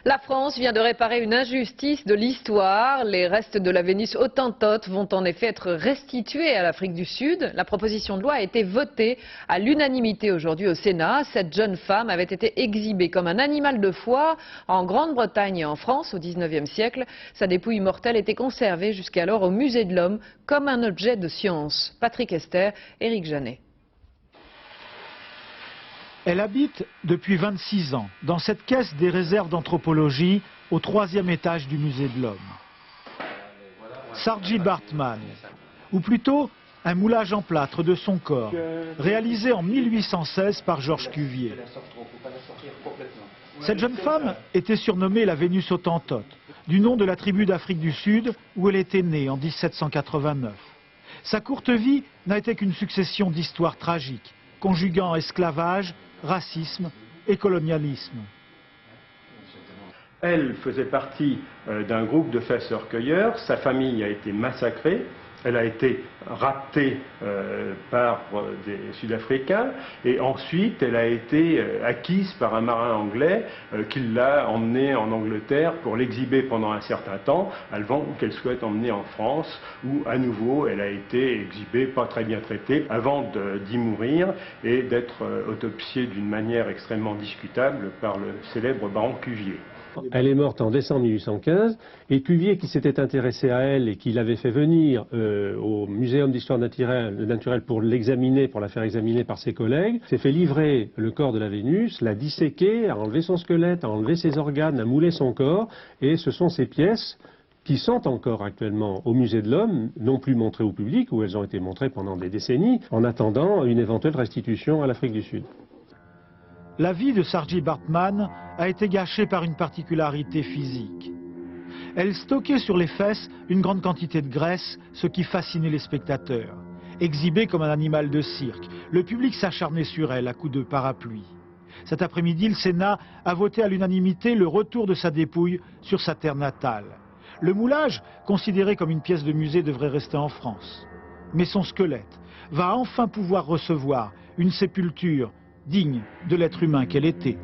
La France vient de réparer une injustice de l'histoire. Les restes de la Vénus hottentote vont en effet être restitués à l'Afrique du Sud. La proposition de loi a été votée à l'unanimité aujourd'hui au Sénat. Cette jeune femme avait été exhibée comme un animal de foire en Grande-Bretagne et en France au XIXe siècle. Sa dépouille mortelle était conservée jusqu'alors au Musée de l'Homme comme un objet de science. Patrick Esther, Éric Janet. Elle habite depuis 26 ans dans cette caisse des réserves d'anthropologie au 3e étage du Musée de l'Homme. Saartjie Baartman, ou plutôt un moulage en plâtre de son corps, réalisé en 1816 par Georges Cuvier. Cette jeune femme était surnommée la Vénus hottentote, du nom de la tribu d'Afrique du Sud où elle était née en 1789. Sa courte vie n'a été qu'une succession d'histoires tragiques, conjuguant esclavage, racisme et colonialisme. Elle faisait partie d'un groupe de chasseurs-cueilleurs. Sa famille a été massacrée. Elle a été raptée par des Sud-Africains et ensuite elle a été acquise par un marin anglais qui l'a emmenée en Angleterre pour l'exhiber pendant un certain temps avant qu'elle soit emmenée en France où à nouveau elle a été exhibée, pas très bien traitée, avant d'y mourir et d'être autopsiée d'une manière extrêmement discutable par le célèbre baron Cuvier. Elle est morte en décembre 1815 et Cuvier, qui s'était intéressé à elle et qui l'avait fait venir au Muséum d'histoire naturelle pour l'examiner, pour la faire examiner par ses collègues, s'est fait livrer le corps de la Vénus, l'a disséqué, a enlevé son squelette, a enlevé ses organes, a moulé son corps et ce sont ces pièces qui sont encore actuellement au Musée de l'Homme, non plus montrées au public, où elles ont été montrées pendant des décennies, en attendant une éventuelle restitution à l'Afrique du Sud. La vie de Saartjie Baartman a été gâchée par une particularité physique. Elle stockait sur les fesses une grande quantité de graisse, ce qui fascinait les spectateurs. Exhibée comme un animal de cirque, le public s'acharnait sur elle à coups de parapluie. Cet après-midi, le Sénat a voté à l'unanimité le retour de sa dépouille sur sa terre natale. Le moulage, considéré comme une pièce de musée, devrait rester en France. Mais son squelette va enfin pouvoir recevoir une sépulture digne de l'être humain qu'elle était.